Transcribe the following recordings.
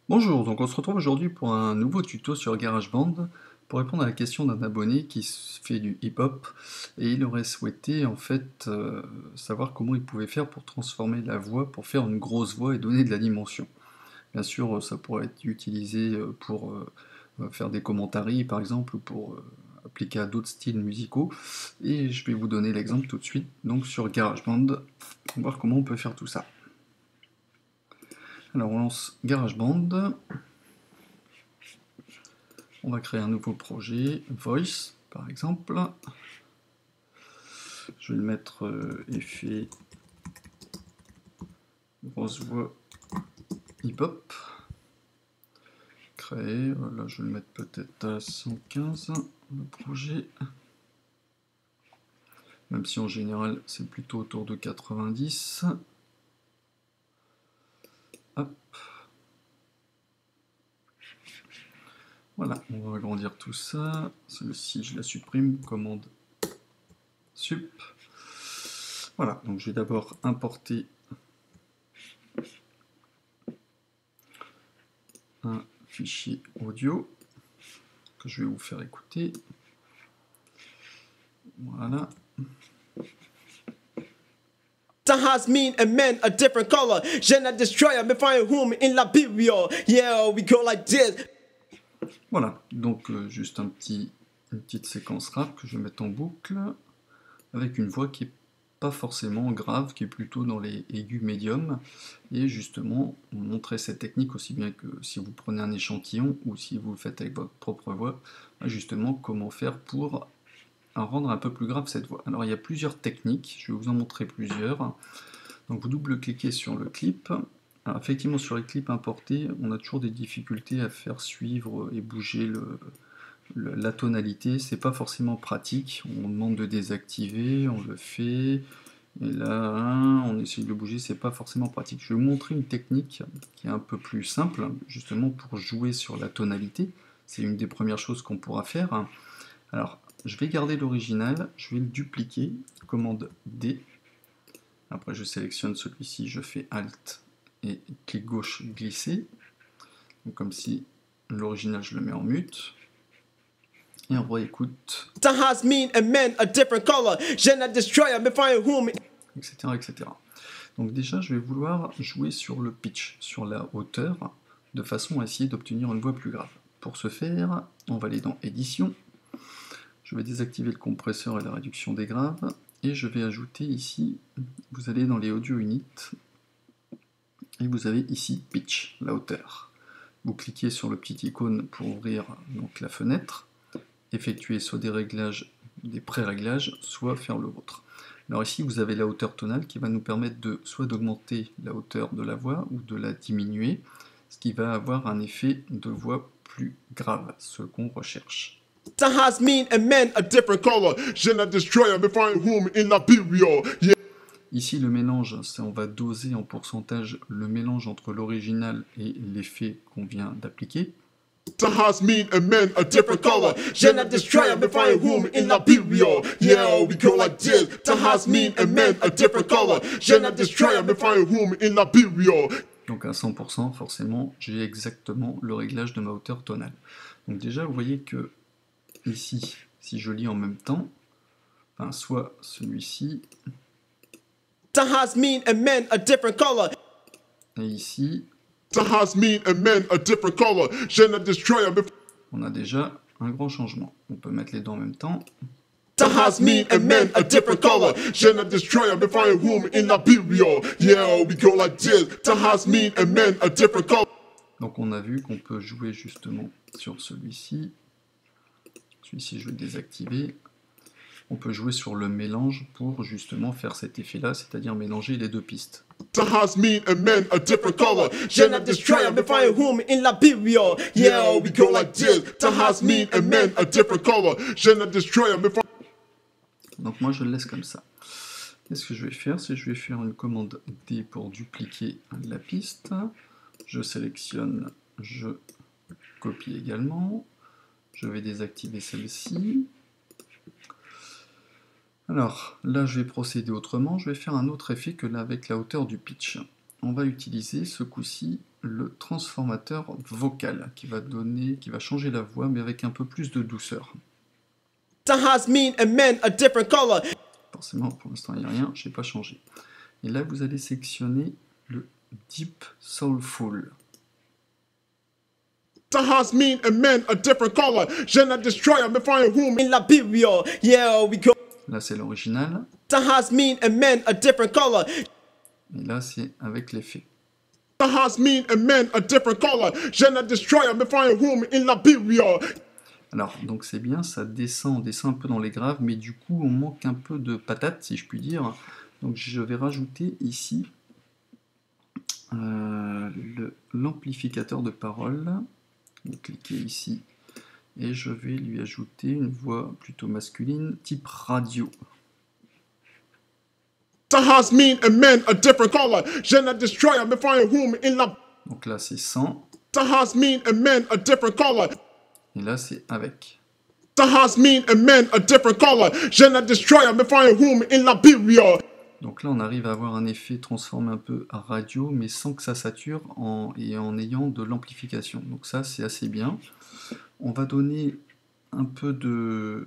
Bonjour, donc on se retrouve aujourd'hui pour un nouveau tuto sur GarageBand pour répondre à la question d'un abonné qui fait du hip-hop et il aurait souhaité en fait savoir comment il pouvait faire pour transformer la voix pour faire une grosse voix et donner de la dimension. Bien sûr, ça pourrait être utilisé pour faire des commentaries par exemple ou pour appliquer à d'autres styles musicaux et je vais vous donner l'exemple tout de suite donc sur GarageBand pour voir comment on peut faire tout ça. Alors on lance GarageBand. On va créer un nouveau projet, Voice par exemple. Je vais le mettre effet grosse voix hip-hop. Créer, là je vais le mettre peut-être à 115 le projet. Même si en général c'est plutôt autour de 90. Hop. Voilà, on va agrandir tout ça. Celle-ci je la supprime, commande sup. Voilà, donc je vais d'abord importer un fichier audio que je vais vous faire écouter. Voilà. Has mean and men a different color. Jenna destroyer me find whom in Liberia. Yeah, we go like this. Voilà, donc juste une petite séquence rap que je vais mettre en boucle avec une voix qui est pas forcément grave, qui est plutôt dans les aigus médiums. Et justement, montrer cette technique aussi bien que si vous prenez un échantillon ou si vous le faites avec votre propre voix, justement comment faire pour rendre un peu plus grave cette voix. Alors il y a plusieurs techniques, je vais vous en montrer plusieurs. Donc vous double-cliquez sur le clip. Alors effectivement sur les clips importés, on a toujours des difficultés à faire suivre et bouger la tonalité, c'est pas forcément pratique, on demande de désactiver, on le fait, et là on essaye de le bouger, c'est pas forcément pratique. Je vais vous montrer une technique qui est un peu plus simple, justement pour jouer sur la tonalité, c'est une des premières choses qu'on pourra faire. Alors je vais garder l'original, je vais le dupliquer, commande D, après je sélectionne celui-ci, je fais Alt et clic gauche glisser, donc comme si l'original je le mets en mute. Et on réécoute. Has mean and men a different color. Jenna destroyer me find whom. Etc., etc. Donc déjà, je vais vouloir jouer sur le pitch, sur la hauteur, de façon à essayer d'obtenir une voix plus grave. Pour ce faire, on va aller dans Édition. Je vais désactiver le compresseur et la réduction des graves. Et je vais ajouter ici, vous allez dans les Audio Units, et vous avez ici Pitch, la hauteur. Vous cliquez sur le petit icône pour ouvrir donc, la fenêtre, effectuer soit des réglages, des pré-réglages, soit faire le vôtre. Alors ici, vous avez la hauteur tonale qui va nous permettre de soit d'augmenter la hauteur de la voix ou de la diminuer, ce qui va avoir un effet de voix plus grave, ce qu'on recherche. Has mean and men a different color. Jenna destroyer me find whom in Liberia. Yeah. Ici, le mélange, on va doser en pourcentage le mélange entre l'original et l'effet qu'on vient d'appliquer. Has mean and men a different color. Jenna destroyer me find whom in Liberia. Yeah, we go like this. Has mean and men a different color. Jenna destroyer me find whom in Liberia. Donc à 100%, forcément, j'ai exactement le réglage de ma hauteur tonale. Donc déjà, vous voyez que ici, si je lis en même temps, enfin, soit celui-ci, Has mean and men a different color. et ici, Has mean and men a different color. Jenna destroyer me. on a déjà un grand changement. On peut mettre les deux en même temps. Has mean and men a different color. Jenna destroyer me find whom in Liberia. Yeah, we go like this. Has mean and men a different color. Donc on a vu qu'on peut jouer justement sur celui-ci. Celui-ci, je vais le désactiver. On peut jouer sur le mélange pour justement faire cet effet-là, c'est-à-dire mélanger les deux pistes. Has mean and men a different color. Jenna destroyer me find whom in Liberia. Yeah, we go like this. Has mean and men a different color. Jenna destroyer me find. Donc moi je le laisse comme ça. Qu'est-ce que je vais faire? C'est que je vais faire une commande D pour dupliquer la piste. Je sélectionne, je copie également. Je vais désactiver celle-ci. Alors là je vais procéder autrement, je vais faire un autre effet que là avec la hauteur du pitch. On va utiliser ce coup-ci le transformateur vocal qui va changer la voix mais avec un peu plus de douceur. Forcément, pour l'instant, il n'y a rien, je n'ai pas changé. Et là, vous allez sélectionner le Deep Soulful. Là, c'est l'original. Et là, c'est avec l'effet. Alors, donc c'est bien, ça descend, on descend un peu dans les graves, mais du coup, on manque un peu de patate, si je puis dire. Donc, je vais rajouter ici l'amplificateur de parole. Vous cliquez ici, et je vais lui ajouter une voix plutôt masculine, type radio. Donc là, c'est sans. Et là, c'est avec. Donc là, on arrive à avoir un effet transformé un peu à radio, mais sans que ça sature et en ayant de l'amplification. Donc ça, c'est assez bien. On va donner un peu de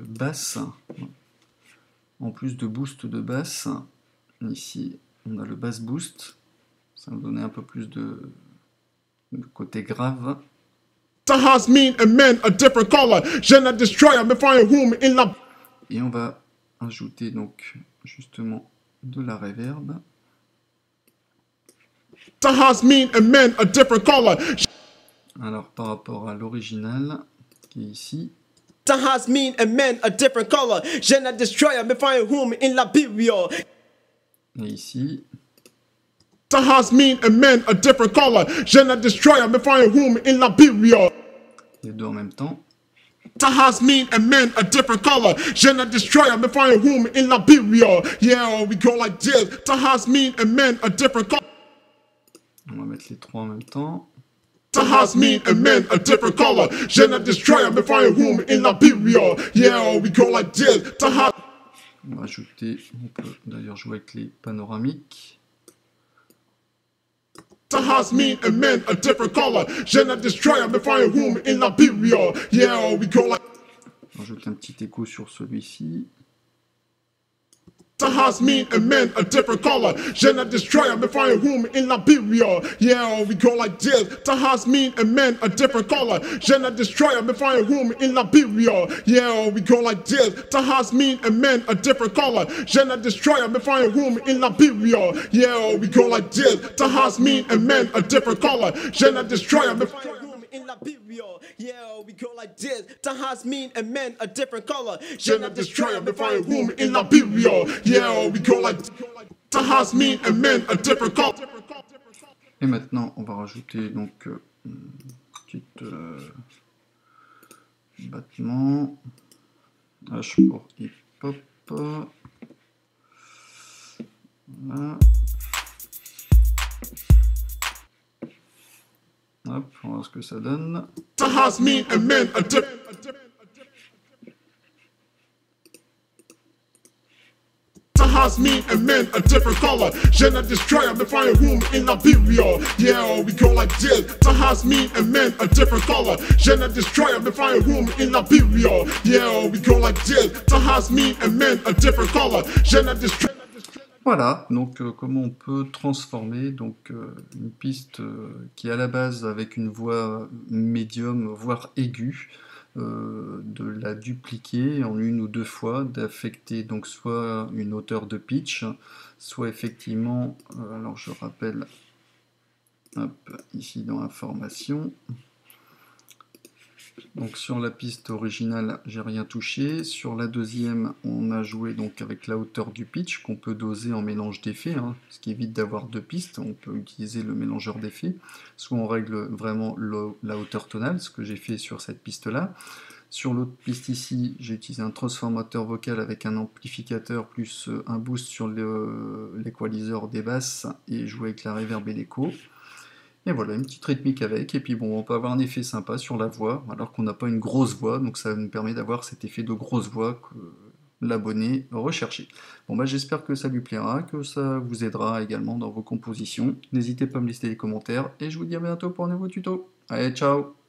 basse, en plus de boost de basse. Ici, on a le bass boost. Ça va donner un peu plus de côté grave. Et on va ajouter donc justement de la reverb. Alors par rapport à l'original qui est ici. Et ici. Les deux en même temps. Tahas mean and men a different color. Jenna destroyer me fire whom in Liberia. Yeah, we go like this. Tahas mean and men a different color. On va mettre les trois en même temps. Tahas mean and men a different color. Jenna destroyer me fire whom in Liberia. Yeah, we go like this. Tahas. On va ajouter, on peut d'ailleurs jouer avec les panoramiques. Tahas mean and men a different color. Jenna destroyer me fire whom in Liberia. Yeah, we go like. On rajoute un petit écho sur celui-ci. Tahas mean and men a different color. Jenna destroyer me fire whom in Liberia. Yeah, we go like this. Tahas mean and men a different color. Jenna destroyer me fire whom in Liberia. Yeah, we go like this. Tahas mean and men a different color. Jenna destroyer me fire whom in Liberia. Yeah, we go like this. Tahas mean and men a different color. Jenna destroyer me fire in Liberia. Yeah, we go like this. Tahas mean and men a different color. Jenna destroyer me fire whom in Liberia. Yeah, we go like Tahas mean and men a different color. Et maintenant, on va rajouter donc une petite battement H pour hip hop. Voilà. Hop, on va voir ce que ça donne. Tahas mean and men a different. Tahas mean and men a different color. Jenna destroyer me fire whom in Liberia. Yeah, we go like this. Tahas mean and men a different color. Jenna destroyer me fire whom in Liberia. Yeah, we go like this. Tahas mean and men a different color. Jenna destroyer. Voilà, donc comment on peut transformer donc, une piste qui est à la base avec une voix médium, voire aiguë, de la dupliquer en une ou deux fois, d'affecter donc soit une hauteur de pitch, soit effectivement, alors je rappelle, hop, ici dans information. Donc sur la piste originale, j'ai rien touché. Sur la deuxième, on a joué donc avec la hauteur du pitch qu'on peut doser en mélange d'effets, hein, ce qui évite d'avoir deux pistes. On peut utiliser le mélangeur d'effets, soit on règle vraiment la hauteur tonale, ce que j'ai fait sur cette piste-là. Sur l'autre piste ici, j'ai utilisé un transformateur vocal avec un amplificateur plus un boost sur l'équaliseur des basses et jouer avec la reverb et l'écho. Et voilà, une petite rythmique avec, et puis bon, on peut avoir un effet sympa sur la voix, alors qu'on n'a pas une grosse voix, donc ça nous permet d'avoir cet effet de grosse voix l'abonné recherché. Bon bah j'espère que ça lui plaira, que ça vous aidera également dans vos compositions. N'hésitez pas à me laisser des commentaires et je vous dis à bientôt pour un nouveau tuto. Allez, ciao!